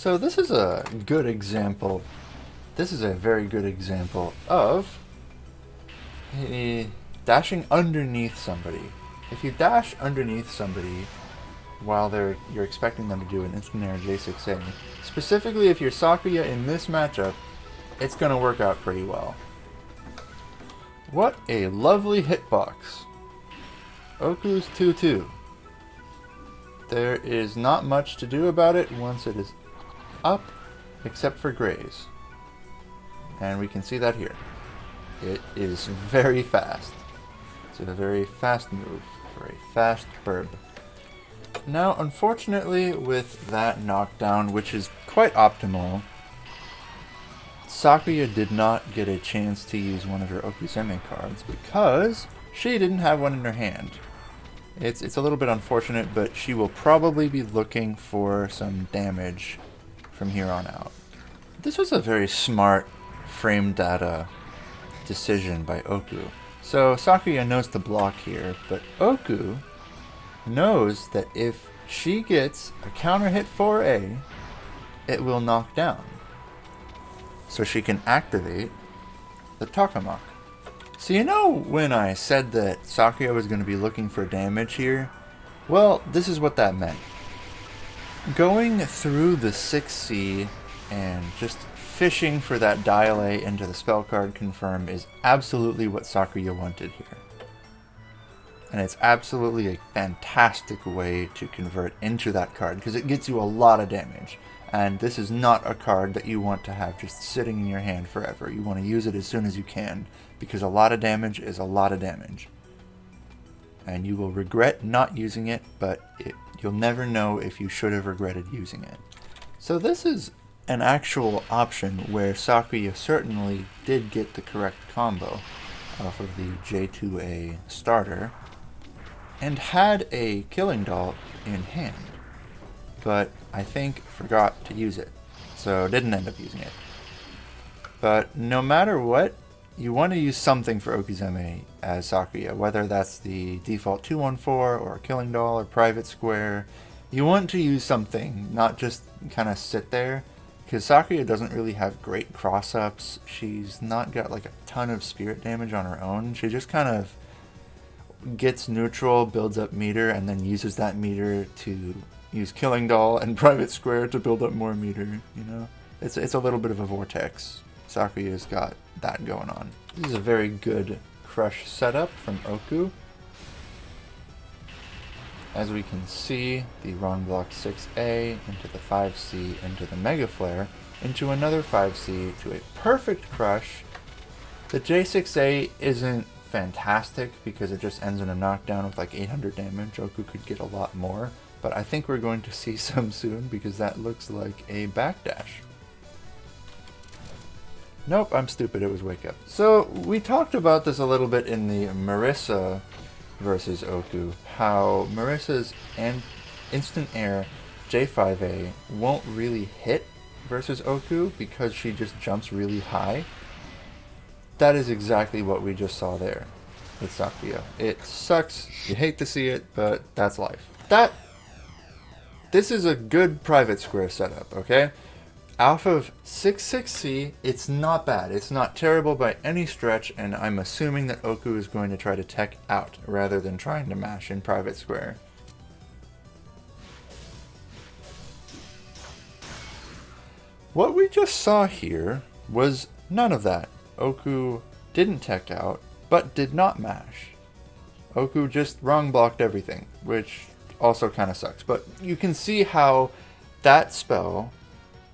So this is a good example. This is a very good example of dashing underneath somebody. If you dash underneath somebody while you're expecting them to do an instant air J6A, specifically if you're Sakuya in this matchup, it's going to work out pretty well. What a lovely hitbox. Oku's 2-2. There is not much to do about it once it is up, except for graze. And we can see that here. It is very fast. It's a very fast move for a fast burb. Now, unfortunately, with that knockdown, which is quite optimal, Sakuya did not get a chance to use one of her Okuzeme cards because she didn't have one in her hand. It's a little bit unfortunate, but she will probably be looking for some damage from here on out. This was a very smart frame data decision by Oku. So Sakuya knows the block here, but Oku knows that if she gets a counter hit 4A, it will knock down. So she can activate the Tokamak. So you know when I said that Sakuya was going to be looking for damage here? Well, this is what that meant. Going through the 6C and just fishing for that dial A into the spell card confirm is absolutely what Sakuya wanted here. And it's absolutely a fantastic way to convert into that card because it gets you a lot of damage. And this is not a card that you want to have just sitting in your hand forever. You want to use it as soon as you can because a lot of damage is a lot of damage. And you will regret not using it, but you'll never know if you should have regretted using it. So this is an actual option where Sakuya certainly did get the correct combo off of the J2A starter and had a killing doll in hand, but I think forgot to use it, so didn't end up using it. But no matter what, you want to use something for Okuzeme as Sakuya, whether that's the default 214 or killing doll or private square. You want to use something, not just kind of sit there, because Sakuya doesn't really have great cross-ups. She's not got like a ton of spirit damage on her own. She just kind of gets neutral, builds up meter, and then uses that meter to use killing doll and private square to build up more meter, you know? It's a little bit of a vortex. Sakuya's got that going on. This is a very good crush setup from Oku. As we can see, the wrong block 6A into the 5C into the Mega Flare into another 5C to a perfect crush. The J6A isn't fantastic because it just ends in a knockdown with like 800 damage. Oku could get a lot more, but I think we're going to see some soon because that looks like a backdash. Nope, I'm stupid, it was Wake Up. So we talked about this a little bit in the Marisa versus Oku, how Marisa's instant air J5A won't really hit versus Oku because she just jumps really high. That is exactly what we just saw there with Sakuya. It sucks, you hate to see it, but that's life. This is a good private square setup, okay? Off of 6-6C, it's not bad. It's not terrible by any stretch, and I'm assuming that Oku is going to try to tech out rather than trying to mash in private square. What we just saw here was none of that. Oku didn't tech out, but did not mash. Oku just wrong blocked everything, which also kind of sucks. But you can see how that spell,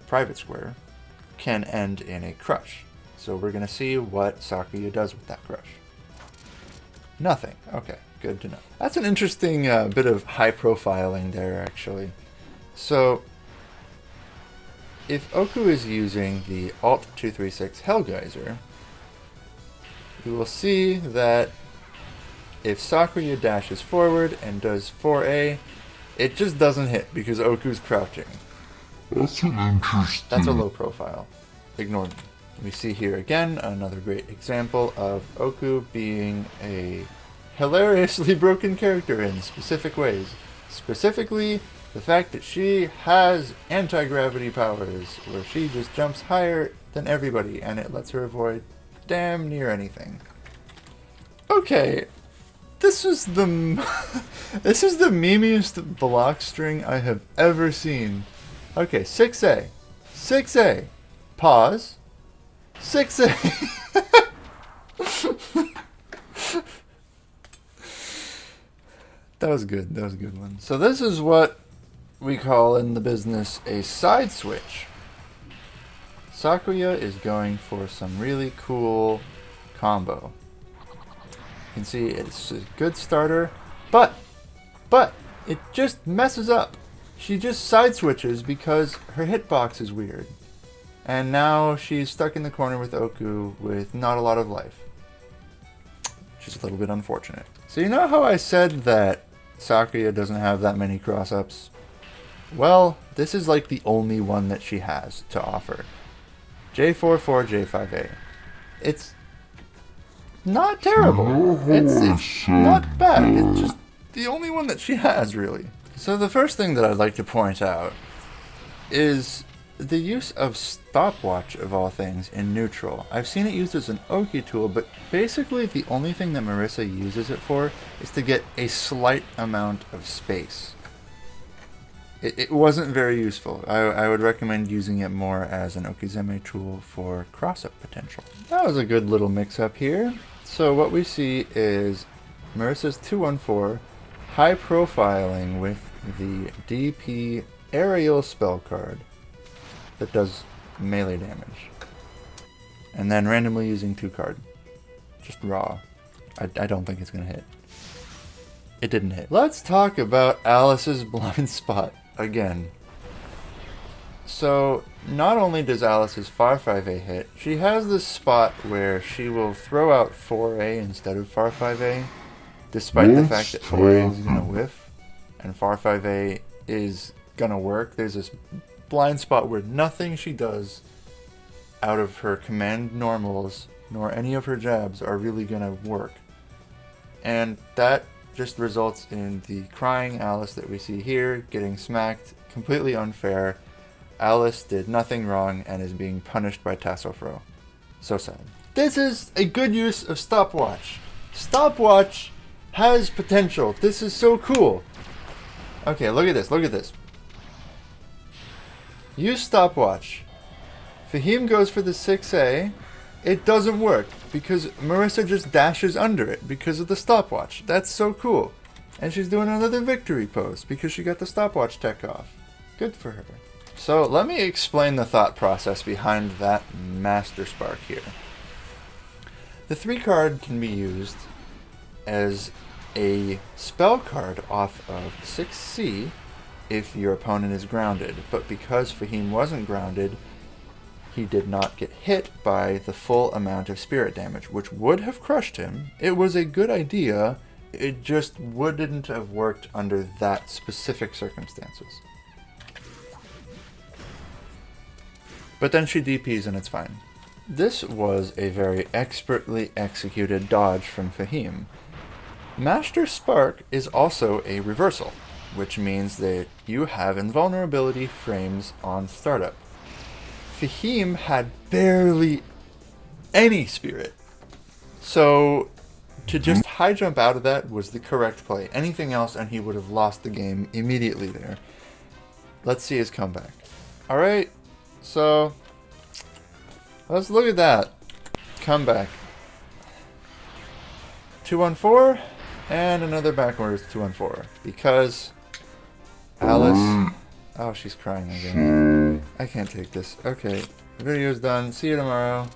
private square, can end in a crush. So we're going to see what Sakuya does with that crush. Nothing. Okay, good to know. That's an interesting bit of high profiling there, actually. So if Oku is using the Alt 236 Hellgeyser, you will see that if Sakuya dashes forward and does 4A, it just doesn't hit because Oku's crouching. That's an interesting. That's a low profile. Ignore me. We see here again another great example of Oku being a hilariously broken character in specific ways. Specifically, The fact that she has anti-gravity powers, where she just jumps higher than everybody, and it lets her avoid damn near anything. Okay, this is the this is the memeiest block string I have ever seen. Okay, 6A, 6A, pause, 6A. That was good. That was a good one. So this is what we call in the business a side switch. Sakuya is going for some really cool combo. You can see it's a good starter, but it just messes up. She just side switches because her hitbox is weird. And now she's stuck in the corner with Oku with not a lot of life. Which is a little bit unfortunate. So you know how I said that Sakuya doesn't have that many cross-ups? Well, this is like the only one that she has to offer. J44, J5A. It's not terrible. It's not bad. It's just the only one that she has, really. So the first thing that I'd like to point out is the use of stopwatch, of all things, in neutral. I've seen it used as an Oki tool, but basically the only thing that Marisa uses it for is to get a slight amount of space. It wasn't very useful. I would recommend using it more as an Okizeme tool for cross-up potential. That was a good little mix-up here. So what we see is Marisa's 214 high profiling with the DP aerial spell card that does melee damage. And then randomly using 2 card. Just raw. I don't think it's going to hit. It didn't hit. Let's talk about Alice's blind spot again. So, not only does Alice's 5-5A hit, she has this spot where she will throw out 4A instead of 5-5A, despite the fact that 4A is going to whiff, and 5-5A is going to work. There's this blind spot where nothing she does out of her command normals, nor any of her jabs, are really going to work. And that just results in the crying Alice that we see here, getting smacked, completely unfair. Alice did nothing wrong and is being punished by Tassofro. So sad. This is a good use of stopwatch. Stopwatch has potential. This is so cool. Okay, look at this, look at this. Use stopwatch. Fahim goes for the 6A. It doesn't work because Marisa just dashes under it because of the stopwatch. That's so cool. And she's doing another victory pose because she got the stopwatch tech off. Good for her. So let me explain the thought process behind that Master Spark here. The 3 card can be used as a spell card off of 6C if your opponent is grounded. But because Fahim wasn't grounded, he did not get hit by the full amount of spirit damage, which would have crushed him. It was a good idea, it just wouldn't have worked under that specific circumstances. But then she DPs and it's fine. This was a very expertly executed dodge from Fahim. Master Spark is also a reversal, which means that you have invulnerability frames on startup. Fahim had barely any spirit. So to just high jump out of that was the correct play. Anything else and he would have lost the game immediately there. Let's see his comeback. Alright, so let's look at that. Comeback. 2-1-4 and another backwards 2-1-4 because Alice... Oh, she's crying again. I can't take this. Okay, the video's done. See you tomorrow.